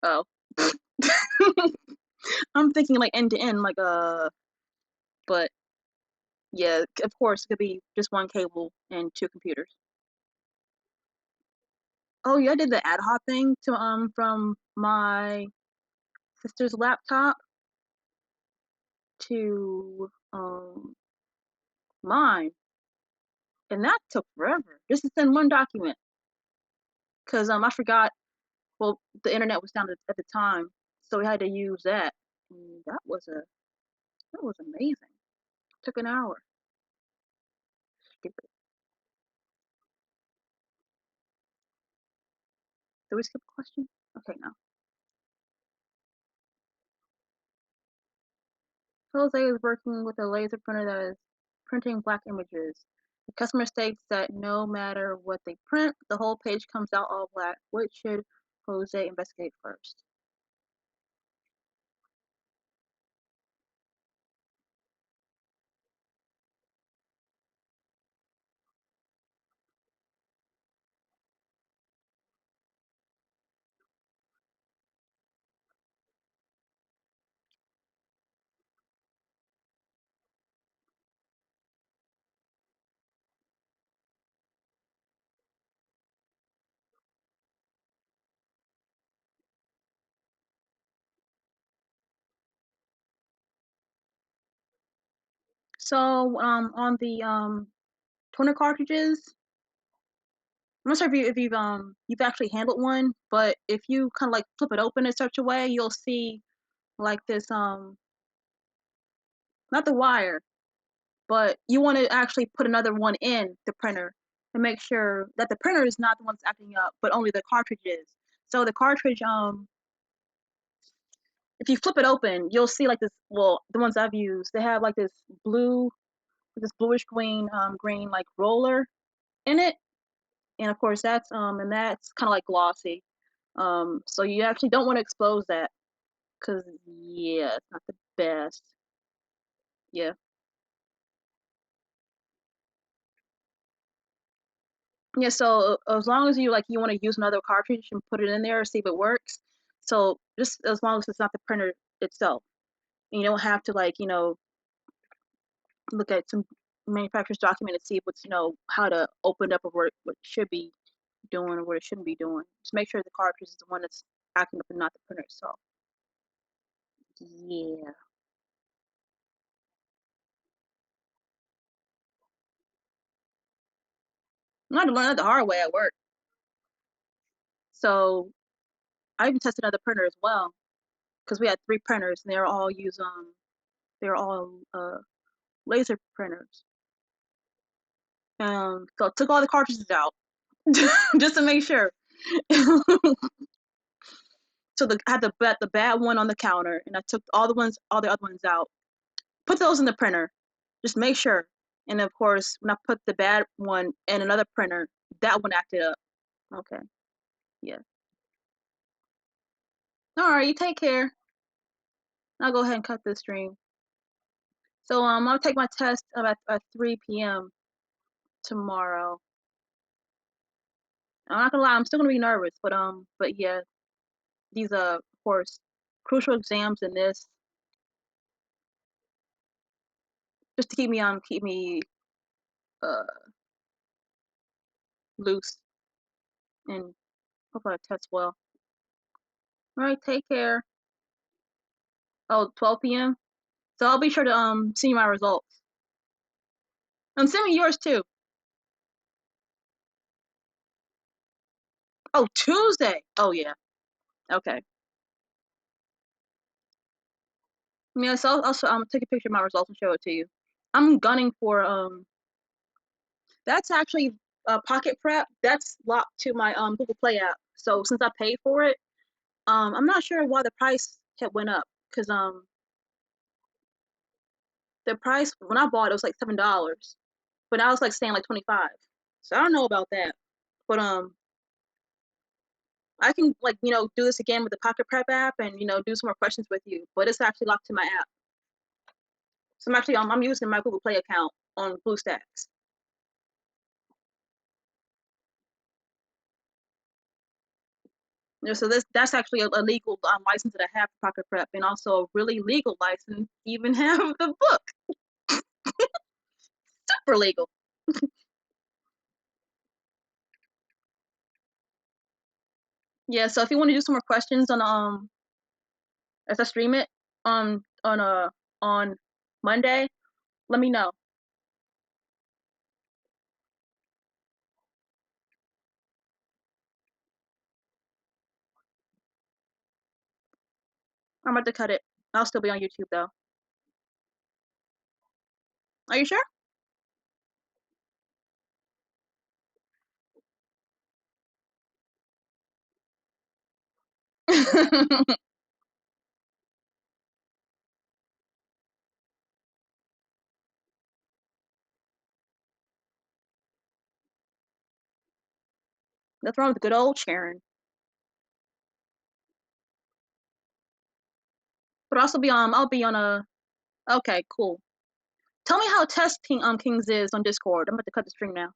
oh. I'm thinking like end to end, like but yeah, of course it could be just one cable and two computers. Oh yeah, I did the ad hoc thing to from my sister's laptop to mine, and that took forever just to send one document because I forgot. Well, the internet was down at the time, so we had to use that, and that was amazing. Took an hour. Stupid. Did we skip a question? Okay, no. Jose is working with a laser printer that is printing black images. The customer states that no matter what they print, the whole page comes out all black. What should Jose investigate first? So, on the toner cartridges, I'm not sure if you've actually handled one, but if you kind of like flip it open in such a way, you'll see like this not the wire, but you want to actually put another one in the printer and make sure that the printer is not the one that's acting up, but only the cartridge is. So the cartridge, if you flip it open, you'll see like this. Well, the ones I've used, they have like this bluish green like roller in it, and of course that's kind of like glossy. So you actually don't want to expose that because yeah, it's not the best. Yeah. Yeah, so as long as you want to use another cartridge and put it in there, see if it works. So just as long as it's not the printer itself, and you don't have to look at some manufacturer's document and see what's how to open up or what it should be doing or what it shouldn't be doing. Just make sure the cartridge is the one that's acting up and not the printer itself. Yeah, I had to learn that the hard way at work. So I even tested another printer as well because we had three printers and they're all laser printers. So I took all the cartridges out just to make sure. So I had the bad one on the counter, and I took all the other ones out. Put those in the printer. Just make sure. And of course, when I put the bad one in another printer, that one acted up. Okay. Yeah. All right. You take care. I'll go ahead and cut this stream. So I'll take my test at 3 p.m. tomorrow. I'm not gonna lie, I'm still gonna be nervous, but yeah, these of course crucial exams and this just to keep me uh loose and hopefully I test well. All right, take care. Oh, 12 p.m. So I'll be sure to see my results. And send me yours too. Oh, Tuesday. Oh yeah. Okay. Yeah, so I'll take a picture of my results and show it to you. I'm gunning for that's actually Pocket Prep. That's locked to my Google Play app. So since I paid for it, I'm not sure why the price had went up because the price when I bought it was like $7, but now it's like staying like 25. So I don't know about that, but I can like do this again with the Pocket Prep app and do some more questions with you. But it's actually locked to my app. So I'm using my Google Play account on BlueStacks. So that's actually a legal license that I have for Pocket Prep, and also a really legal license. To even have the book, super legal. Yeah. So if you want to do some more questions on as I stream it on Monday, let me know. I'm about to cut it. I'll still be on YouTube though. Are you sure? That's wrong with good old Sharon. But also be I'll be on a. Okay, cool. Tell me how Test King, Kings is on Discord. I'm about to cut the stream now.